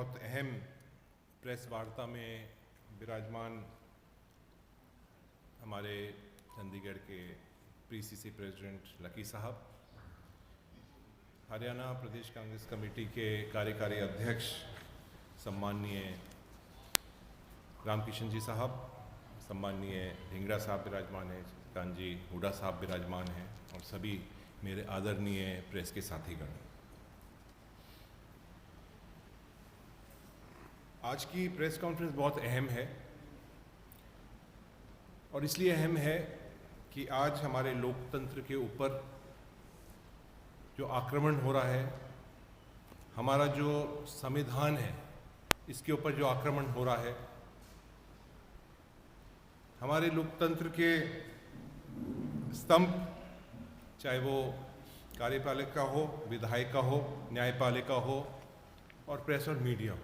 बहुत अहम प्रेस वार्ता में विराजमान हमारे चंडीगढ़ के पीसीसी प्रेसिडेंट लकी साहब, हरियाणा प्रदेश कांग्रेस कमेटी के कार्यकारी अध्यक्ष सम्माननीय रामकिशन जी साहब, सम्माननीय ढींगरा साहब विराजमान हैं, कांजी हुडा साहब विराजमान हैं और सभी मेरे आदरणीय प्रेस के साथीगण। आज की प्रेस कॉन्फ्रेंस बहुत अहम है और इसलिए अहम है कि आज हमारे लोकतंत्र के ऊपर जो आक्रमण हो रहा है, हमारा जो संविधान है इसके ऊपर जो आक्रमण हो रहा है, हमारे लोकतंत्र के स्तंभ, चाहे वो कार्यपालिका हो, विधायिका हो, न्यायपालिका हो और प्रेस और मीडिया हो,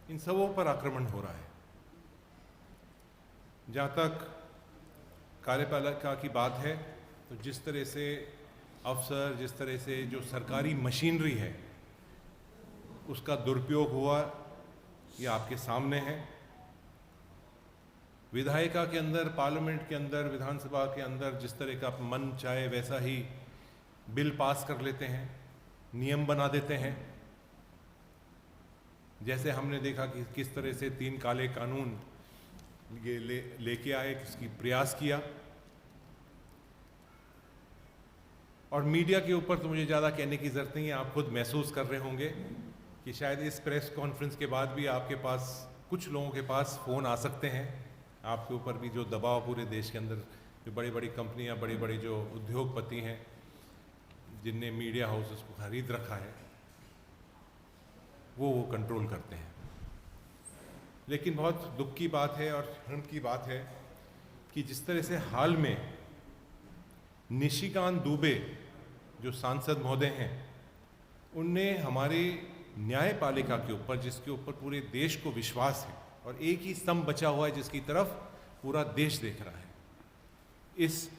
इन सबों पर आक्रमण हो रहा है। जहाँ तक कार्यपालिका की बात है तो जिस तरह से अफसर, जिस तरह से जो सरकारी मशीनरी है उसका दुरुपयोग हुआ, ये आपके सामने है। विधायिका के अंदर, पार्लियामेंट के अंदर, विधानसभा के अंदर जिस तरह का मन चाहे वैसा ही बिल पास कर लेते हैं, नियम बना देते हैं। जैसे हमने देखा कि किस तरह से 3 काले कानून ये लेके आए, किसकी प्रयास किया। और मीडिया के ऊपर तो मुझे ज़्यादा कहने की ज़रूरत नहीं है, आप खुद महसूस कर रहे होंगे कि शायद इस प्रेस कॉन्फ्रेंस के बाद भी आपके पास, कुछ लोगों के पास फ़ोन आ सकते हैं। आपके ऊपर भी जो दबाव पूरे देश के अंदर, जो बड़ी बड़ी कंपनियां, बड़े बड़े जो उद्योगपति हैं जिनने मीडिया हाउसेस को खरीद रखा है, वो कंट्रोल करते हैं। लेकिन बहुत दुख की बात है और शर्म की बात है कि जिस तरह से हाल में निशिकांत दुबे जो सांसद महोदय हैं, उनने हमारी न्यायपालिका के ऊपर, जिसके ऊपर पूरे देश को विश्वास है और एक ही स्तंभ बचा हुआ है जिसकी तरफ पूरा देश देख रहा है, इस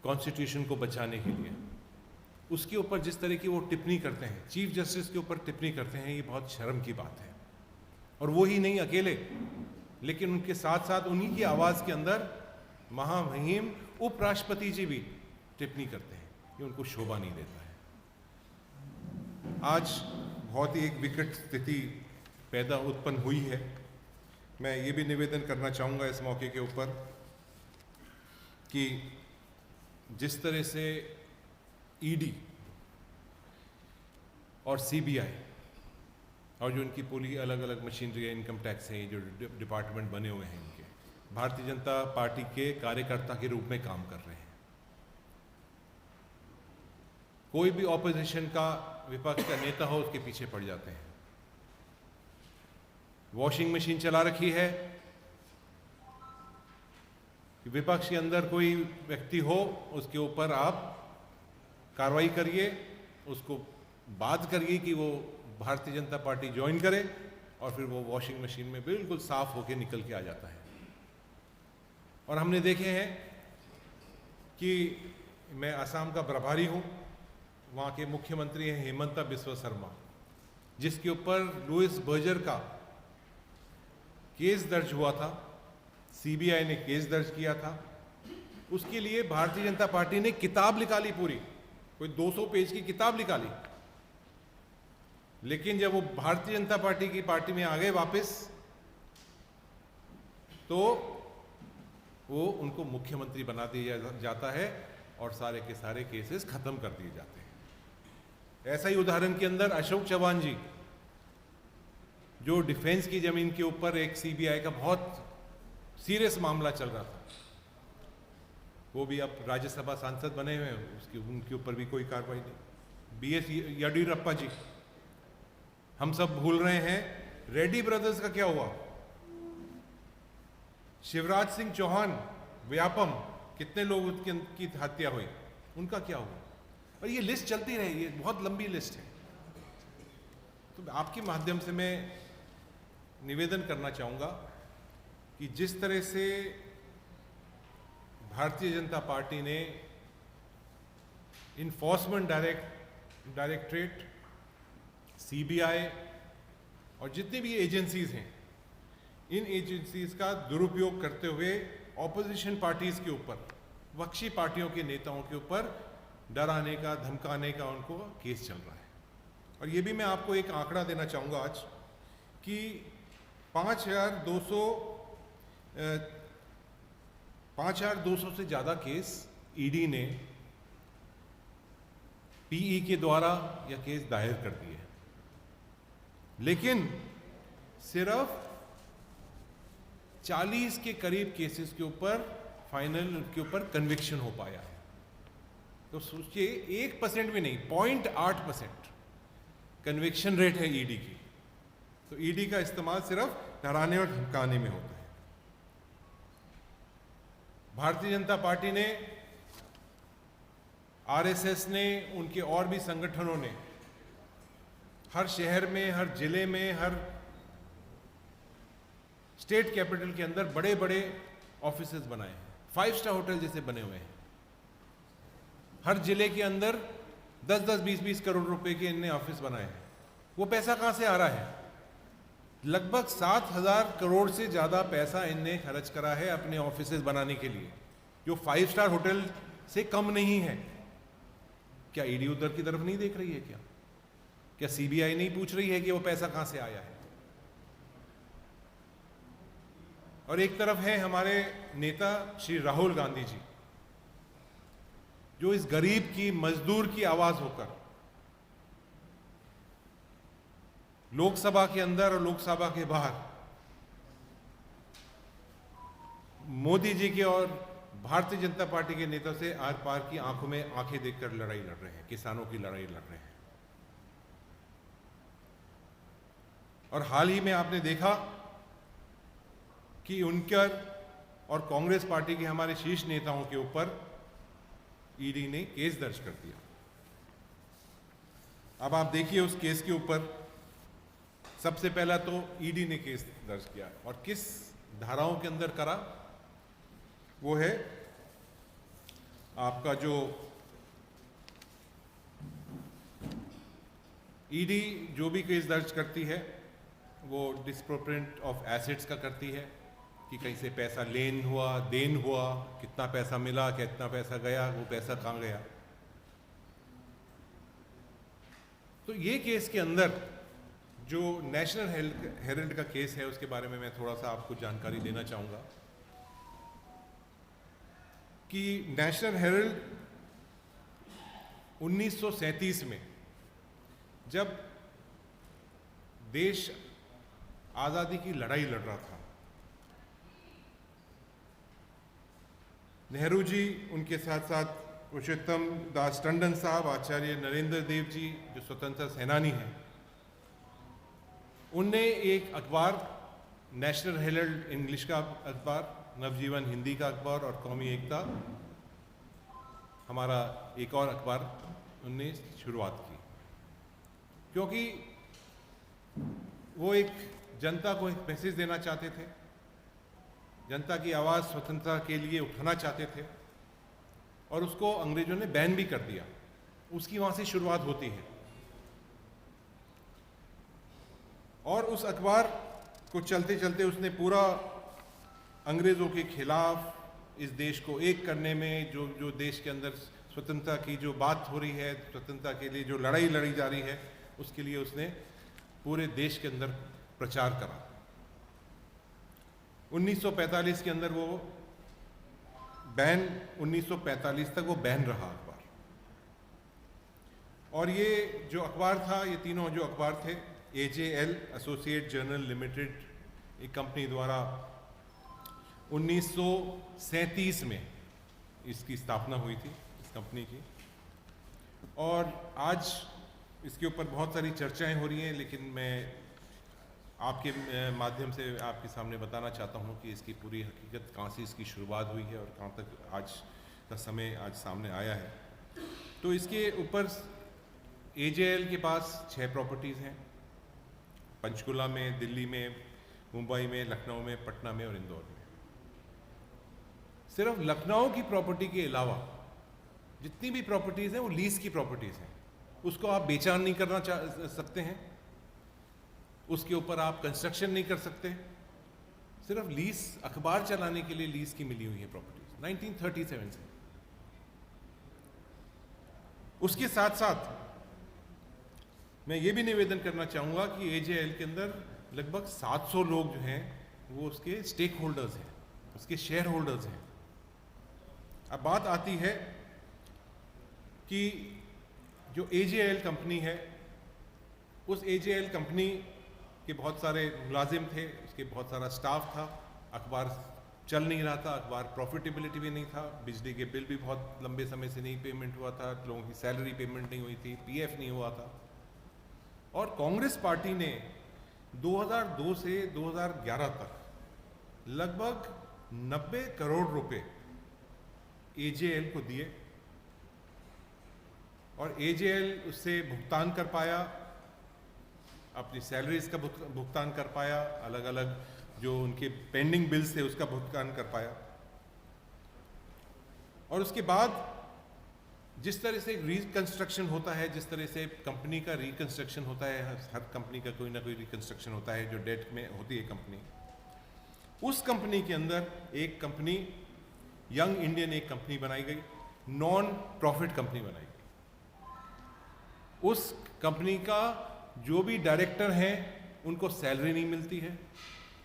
कॉन्स्टिट्यूशन को बचाने के लिए, उसके ऊपर जिस तरह की वो टिप्पणी करते हैं, चीफ जस्टिस के ऊपर टिप्पणी करते हैं, ये बहुत शर्म की बात है। और वो ही नहीं अकेले, लेकिन उनके साथ साथ उन्हीं की आवाज़ के अंदर महामहिम उपराष्ट्रपति जी भी टिप्पणी करते हैं, ये उनको शोभा नहीं देता है। आज बहुत ही एक विकट स्थिति उत्पन्न हुई है। मैं ये भी निवेदन करना चाहूँगा इस मौके के ऊपर कि जिस तरह से ईडी और सीबीआई और जो इनकी पूरी अलग अलग मशीनरी है, इनकम टैक्स है, जो डिपार्टमेंट बने हुए हैं, इनके भारतीय जनता पार्टी के कार्यकर्ता के रूप में काम कर रहे हैं। कोई भी ऑपोजिशन का, विपक्ष का नेता हो, उसके पीछे पड़ जाते हैं। वॉशिंग मशीन चला रखी है कि विपक्ष के अंदर कोई व्यक्ति हो, उसके ऊपर आप कार्रवाई करिए, उसको बात करिए कि वो भारतीय जनता पार्टी ज्वाइन करे और फिर वो वॉशिंग मशीन में बिल्कुल साफ होके निकल के आ जाता है। और हमने देखे हैं कि मैं असम का प्रभारी हूँ, वहाँ के मुख्यमंत्री हैं हेमंता बिस्वा शर्मा, जिसके ऊपर लुइस बर्जर का केस दर्ज हुआ था, सीबीआई ने केस दर्ज किया था। उसके लिए भारतीय जनता पार्टी ने किताब निकाली, पूरी कोई 200 पेज की किताब निकाली। लेकिन जब वो भारतीय जनता पार्टी की पार्टी में आ गए वापस, तो वो उनको मुख्यमंत्री बना दिया जाता है और सारे के सारे केसेस खत्म कर दिए जाते हैं। ऐसा ही उदाहरण के अंदर अशोक चव्हाण जी, जो डिफेंस की जमीन के ऊपर एक सीबीआई का बहुत सीरियस मामला चल रहा था, वो भी अब राज्यसभा सांसद बने हुए हैं, उनके ऊपर भी कोई कार्रवाई नहीं। बीएस येडियुरप्पा जी, हम सब भूल रहे हैं रेड्डी ब्रदर्स का क्या हुआ, शिवराज सिंह चौहान व्यापम, कितने लोग की हत्या हुई, उनका क्या हुआ। और ये लिस्ट चलती रही, ये बहुत लंबी लिस्ट है। तो आपके माध्यम से मैं निवेदन करना चाहूँगा कि जिस तरह से भारतीय जनता पार्टी ने इन्फोर्समेंट डायरेक्टरेट, सीबीआई और जितनी भी एजेंसीज हैं, इन एजेंसीज का दुरुपयोग करते हुए ऑपोजिशन पार्टीज के ऊपर, विपक्षी पार्टियों के नेताओं के ऊपर डराने का, धमकाने का उनको केस चल रहा है। और ये भी मैं आपको एक आंकड़ा देना चाहूँगा आज कि 5,200 से ज़्यादा केस ईडी ने पीई के द्वारा या केस दायर कर दिए, लेकिन सिर्फ 40 के करीब केसेस के ऊपर फाइनल के ऊपर कन्विक्शन हो पाया है। तो सोचिए 1% भी नहीं, 0.8% कन्विक्शन रेट है ईडी की। तो ईडी का इस्तेमाल सिर्फ डराने और धमकाने में होता है। भारतीय जनता पार्टी ने, आरएसएस ने, उनके और भी संगठनों ने हर शहर में, हर जिले में, हर स्टेट कैपिटल के अंदर बड़े बड़े ऑफिसेज बनाए हैं, 5 स्टार होटल जैसे बने हुए हैं। हर जिले के अंदर 10-10, 20-20 करोड़ रुपए के इनने ऑफिस बनाए हैं। वो पैसा कहाँ से आ रहा है? लगभग 7,000 करोड़ से ज़्यादा पैसा इनने खर्च करा है अपने ऑफिसेज बनाने के लिए, जो 5 स्टार होटल से कम नहीं है। क्या ईडी उधर की तरफ नहीं देख रही है? क्या सीबीआई नहीं पूछ रही है कि वो पैसा कहाँ से आया है? और एक तरफ है हमारे नेता श्री राहुल गांधी जी, जो इस गरीब की, मजदूर की आवाज होकर लोकसभा के अंदर और लोकसभा के बाहर मोदी जी के और भारतीय जनता पार्टी के नेता से आर पार की आंखों में आंखें देखकर लड़ाई लड़ रहे हैं, किसानों की लड़ाई लड़ रहे हैं। और हाल ही में आपने देखा कि उनकर और कांग्रेस पार्टी के हमारे शीर्ष नेताओं के ऊपर ईडी ने केस दर्ज कर दिया। अब आप देखिए उस केस के ऊपर सबसे पहला तो ईडी ने केस दर्ज किया, और किस धाराओं के अंदर करा, वो है आपका जो ईडी जो भी केस दर्ज करती है वो डिस्प्रोपोर्शनेट ऑफ एसेट्स का करती है, कि कहीं से पैसा लेन हुआ, देन हुआ, कितना पैसा मिला, कितना पैसा गया, वो पैसा कहाँ गया। तो ये केस के अंदर जो नेशनल हेरल्ड का केस है, उसके बारे में मैं थोड़ा सा आपको जानकारी देना चाहूँगा कि नेशनल हेरल्ड 1937 में जब देश आज़ादी की लड़ाई लड़ रहा था, नेहरू जी, उनके साथ साथ पुरुषोत्तम दास टंडन साहब, आचार्य नरेंद्र देव जी जो स्वतंत्रता सेनानी हैं, उनने एक अखबार, नेशनल हेरल्ड इंग्लिश का अखबार, नवजीवन हिंदी का अखबार और कौमी एकता हमारा एक और अखबार उनने शुरुआत की, क्योंकि वो एक जनता को एक मैसेज देना चाहते थे, जनता की आवाज़ स्वतंत्रता के लिए उठाना चाहते थे, और उसको अंग्रेजों ने बैन भी कर दिया। उसकी वहाँ से शुरुआत होती है। और उस अखबार को चलते चलते उसने पूरा अंग्रेज़ों के खिलाफ इस देश को एक करने में, जो देश के अंदर स्वतंत्रता की जो बात हो रही है, स्वतंत्रता के लिए जो लड़ाई लड़ी जा रही है, उसके लिए उसने पूरे देश के अंदर प्रचार करा। 1945 के अंदर वो बैन, 1945 तक वो बैन रहा अखबार। और ये जो अखबार था, ये तीनों जो अखबार थे, AJL एसोसिएट जर्नल लिमिटेड, एक कंपनी द्वारा 1937 में इसकी स्थापना हुई थी, इस कंपनी की। और आज इसके ऊपर बहुत सारी चर्चाएं हो रही हैं, लेकिन मैं आपके माध्यम से आपके सामने बताना चाहता हूं कि इसकी पूरी हकीकत कहाँ से इसकी शुरुआत हुई है और कहाँ तक आज का समय आज सामने आया है। तो इसके ऊपर AJL के पास 6 प्रॉपर्टीज़ हैं, पंचकुला में, दिल्ली में, मुंबई में, लखनऊ में, पटना में और इंदौर में। सिर्फ लखनऊ की प्रॉपर्टी के अलावा जितनी भी प्रॉपर्टीज़ हैं वो लीज की प्रॉपर्टीज़ हैं, उसको आप बेचान नहीं करना सकते हैं। उसके ऊपर आप कंस्ट्रक्शन नहीं कर सकते। सिर्फ लीज, अखबार चलाने के लिए लीज की मिली हुई है प्रॉपर्टीज 1937 से। उसके साथ साथ मैं ये भी निवेदन करना चाहूँगा कि एजेएल के अंदर लगभग 700 लोग जो हैं वो उसके स्टेक होल्डर्स हैं, उसके शेयर होल्डर्स हैं। अब बात आती है कि जो एजेएल कंपनी है, उस एजेएल कंपनी के बहुत सारे मुलाजिम थे, उसके बहुत सारा स्टाफ था, अखबार चल नहीं रहा था, अखबार प्रॉफिटेबिलिटी भी नहीं था, बिजली के बिल भी बहुत लंबे समय से नहीं पेमेंट हुआ था, लोगों की सैलरी पेमेंट नहीं हुई थी, पीएफ नहीं हुआ था। और कांग्रेस पार्टी ने 2002 से 2011 तक लगभग 90 करोड़ रुपए एजेएल को दिए और एजेएल उससे भुगतान कर पाया, अपनी सैलरीज का भुगतान कर पाया, अलग अलग जो उनके पेंडिंग बिल्स थे उसका भुगतान कर पाया। और उसके बाद जिस तरह से रिकंस्ट्रक्शन होता है, जिस तरह से कंपनी का रिकंस्ट्रक्शन होता है, हर कंपनी का कोई ना कोई रिकंस्ट्रक्शन होता है जो डेट में होती है कंपनी, उस कंपनी के अंदर एक कंपनी यंग इंडियन एक कंपनी बनाई गई, नॉन प्रॉफिट कंपनी बनाई गई। उस कंपनी का जो भी डायरेक्टर हैं उनको सैलरी नहीं मिलती है,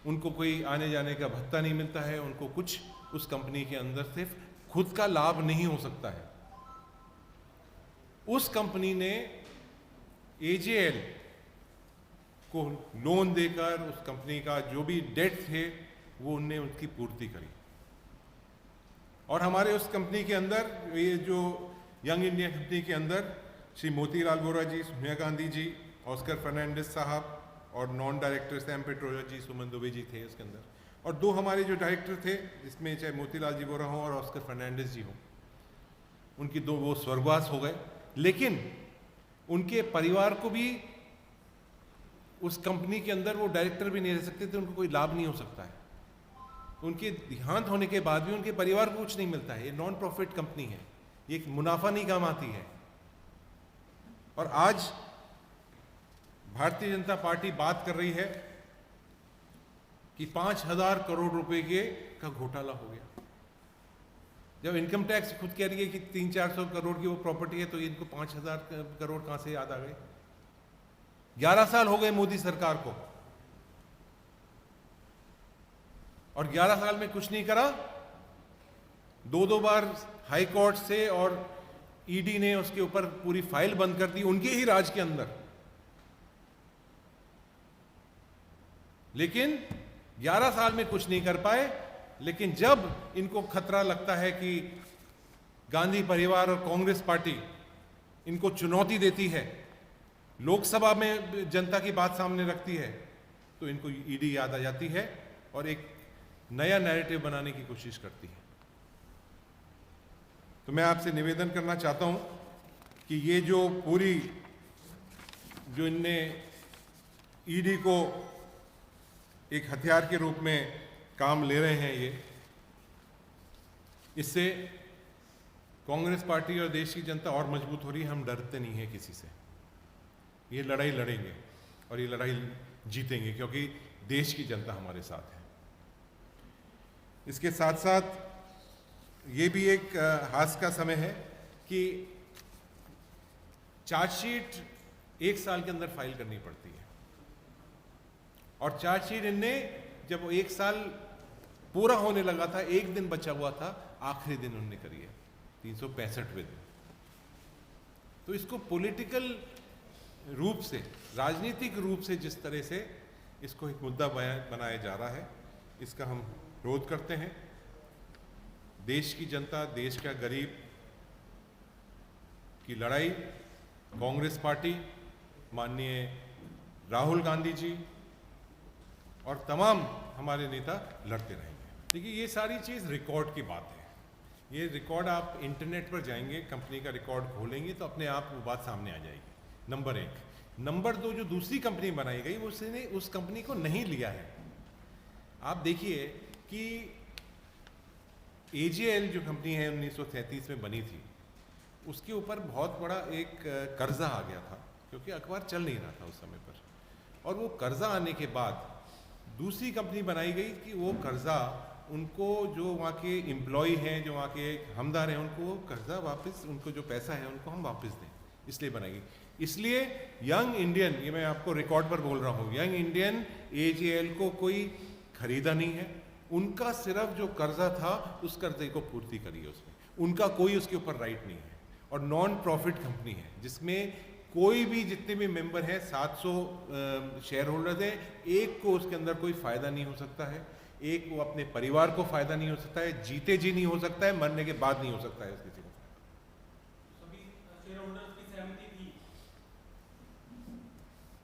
उनको कोई आने जाने का भत्ता नहीं मिलता है, उनको कुछ उस कंपनी के अंदर सिर्फ खुद का लाभ नहीं हो सकता है। उस कंपनी ने एजेएल को लोन देकर उस कंपनी का जो भी डेट थे वो उनने उसकी पूर्ति करी। और हमारे उस कंपनी के अंदर, ये जो यंग इंडिया कंपनी के अंदर श्री मोतीलाल वोरा जी, सोनिया गांधी जी, ऑस्कर फर्नांडिस साहब और नॉन डायरेक्टर सैम पेट्रोजा जी, सुमन दुबे जी थे इसके अंदर। और दो हमारे जो डायरेक्टर थे, जिसमें चाहे मोतीलाल जी वोरा हों और ऑस्कर फर्नांडिस जी हों, उनकी दो वो स्वर्गवास हो गए। लेकिन उनके परिवार को भी उस कंपनी के अंदर वो डायरेक्टर भी नहीं रह सकते थे, उनको कोई लाभ नहीं हो सकता है। उनके देहांत होने के बाद भी उनके परिवार को कुछ नहीं मिलता है। ये नॉन प्रॉफिट कंपनी है, ये मुनाफा नहीं कमाती है। और आज भारतीय जनता पार्टी बात कर रही है कि 5,000 करोड़ रुपए का घोटाला हो गया। जब इनकम टैक्स खुद कह रही है कि 300-400 करोड़ की वो प्रॉपर्टी है, तो इनको 5,000 करोड़ कहां से याद आ गए? 11 साल हो गए मोदी सरकार को और 11 साल में कुछ नहीं करा। दो बार हाई कोर्ट से और ईडी ने उसके ऊपर पूरी फाइल बंद कर दी उनके ही राज के अंदर। लेकिन 11 साल में कुछ नहीं कर पाए। लेकिन जब इनको खतरा लगता है कि गांधी परिवार और कांग्रेस पार्टी इनको चुनौती देती है, लोकसभा में जनता की बात सामने रखती है, तो इनको ईडी याद आ जाती है और एक नया नैरेटिव बनाने की कोशिश करती है। तो मैं आपसे निवेदन करना चाहता हूं कि ये जो पूरी जो इनने ईडी को एक हथियार के रूप में काम ले रहे हैं, इससे कांग्रेस पार्टी और देश की जनता और मजबूत हो रही है। हम डरते नहीं हैं किसी से, ये लड़ाई लड़ेंगे और ये लड़ाई जीतेंगे क्योंकि देश की जनता हमारे साथ है। इसके साथ साथ ये भी एक हास्य का समय है कि चार्जशीट 1 साल के अंदर फाइल करनी पड़ती है और चार्जशीट इनने जब वो 1 साल पूरा होने लगा था, 1 दिन बचा हुआ था, आखिरी दिन उन्होंने करी है 365वें दिन। तो इसको पॉलिटिकल रूप से, राजनीतिक रूप से जिस तरह से इसको एक मुद्दा बनाया जा रहा है, इसका हम विरोध करते हैं। देश की जनता, देश का गरीब की लड़ाई कांग्रेस पार्टी, माननीय राहुल गांधी जी और तमाम हमारे नेता लड़ते रहेंगे। देखिए, ये सारी चीज़ रिकॉर्ड की बात है। ये रिकॉर्ड आप इंटरनेट पर जाएंगे, कंपनी का रिकॉर्ड खोलेंगे तो अपने आप वो बात सामने आ जाएगी। नंबर 1। नंबर 2, जो दूसरी कंपनी बनाई गई उसने उस कंपनी को नहीं लिया है। आप देखिए कि एजेएल जो कंपनी है 1933 में बनी थी, उसके ऊपर बहुत बड़ा एक कर्जा आ गया था क्योंकि अखबार चल नहीं रहा था उस समय पर। और वो कर्जा आने के बाद दूसरी कंपनी बनाई गई कि वो कर्जा उनको, जो वहाँ के एम्प्लॉय हैं, जो वहाँ के हमदार हैं, उनको कर्जा वापस, उनको जो पैसा है उनको हम वापस दें, इसलिए बनाई गई। इसलिए यंग इंडियन, ये मैं आपको रिकॉर्ड पर बोल रहा हूँ, यंग इंडियन AJL को कोई खरीदा नहीं है। उनका सिर्फ जो कर्जा था उस कर्जे को पूर्ति करी है उसमें, उनका कोई उसके ऊपर राइट नहीं है। और नॉन प्रॉफिट कंपनी है जिसमें कोई भी, जितने भी मेंबर हैं, 700 शेयर होल्डर्स हैं, एक को उसके अंदर कोई फायदा नहीं हो सकता है, एक वो अपने परिवार को फायदा नहीं हो सकता है, जीते जी नहीं हो सकता है, मरने के बाद नहीं हो सकता है किसी को। सभी शेयर होल्डर्स की सहमति थी,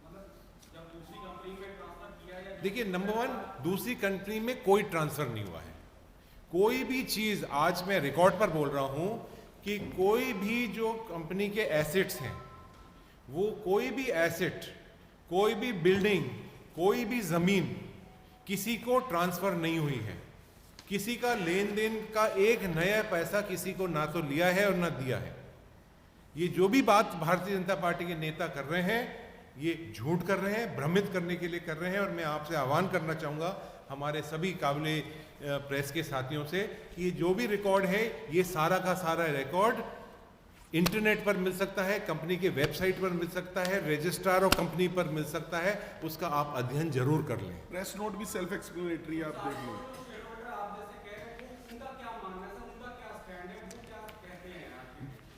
मतलब जब दूसरी कंपनी में ट्रांसफर किया या, देखिए, नंबर 1, दूसरी कंट्री में कोई ट्रांसफर नहीं हुआ है। कोई भी चीज, आज मैं रिकॉर्ड पर बोल रहा हूं कि कोई भी जो कंपनी के एसेट्स हैं, वो कोई भी एसेट, कोई भी बिल्डिंग, कोई भी जमीन किसी को ट्रांसफर नहीं हुई है। किसी का लेन देन का एक नया पैसा किसी को ना तो लिया है और ना दिया है। ये जो भी बात भारतीय जनता पार्टी के नेता कर रहे हैं, ये झूठ कर रहे हैं, भ्रमित करने के लिए कर रहे हैं। और मैं आपसे आह्वान करना चाहूँगा हमारे सभी काबिले प्रेस के साथियों से कि ये जो भी रिकॉर्ड है, ये सारा का सारा रिकॉर्ड इंटरनेट पर मिल सकता है, कंपनी के वेबसाइट पर मिल सकता है, रजिस्ट्रार और कंपनी पर मिल सकता है, उसका आप अध्ययन जरूर कर लें। प्रेस नोट भी सेल्फ एक्सप्लेनेटरी, आप देख लो।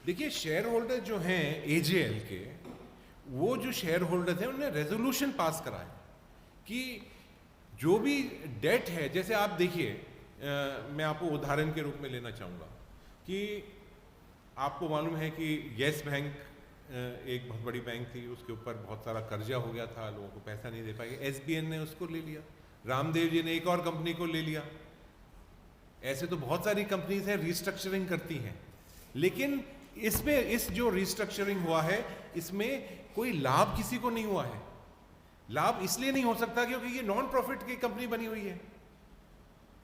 देखिए, शेयर होल्डर जो हैं AJL के, वो जो शेयर होल्डर हैं उन्होंने रेजोल्यूशन पास करा है कि जो भी डेट है, जैसे आप देखिए, मैं आपको उदाहरण के रूप में लेना चाहूँगा कि आपको मालूम है कि येस बैंक एक बहुत बड़ी बैंक थी, उसके ऊपर बहुत सारा कर्जा हो गया था, लोगों को पैसा नहीं दे पाए, SBN ने उसको ले लिया, रामदेव जी ने एक और कंपनी को ले लिया। ऐसे तो बहुत सारी कंपनीज हैं रिस्ट्रक्चरिंग करती हैं, लेकिन इसमें, इस जो रिस्ट्रक्चरिंग हुआ है, इसमें कोई लाभ किसी को नहीं हुआ है। लाभ इसलिए नहीं हो सकता क्योंकि ये नॉन प्रॉफिट की कंपनी बनी हुई है।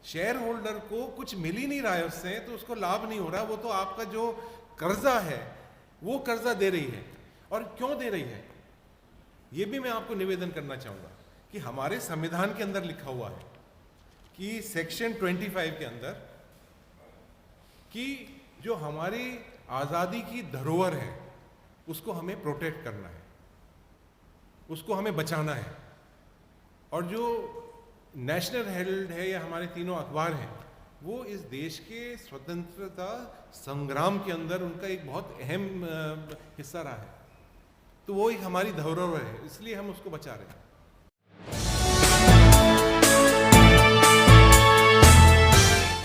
शेयर होल्डर को कुछ मिल ही नहीं रहा है उससे, तो उसको लाभ नहीं हो रहा। वो तो आपका जो कर्जा है वो कर्जा दे रही है। और क्यों दे रही है, ये भी मैं आपको निवेदन करना चाहूंगा कि हमारे संविधान के अंदर लिखा हुआ है कि सेक्शन 25 के अंदर कि जो हमारी आज़ादी की धरोहर है उसको हमें प्रोटेक्ट करना है, उसको हमें बचाना है। और जो नेशनल हेराल्ड है या हमारे तीनों अखबार हैं, वो इस देश के स्वतंत्रता संग्राम के अंदर उनका एक बहुत अहम हिस्सा रहा है। तो वो एक हमारी धरोहर है, इसलिए हम उसको बचा रहे हैं।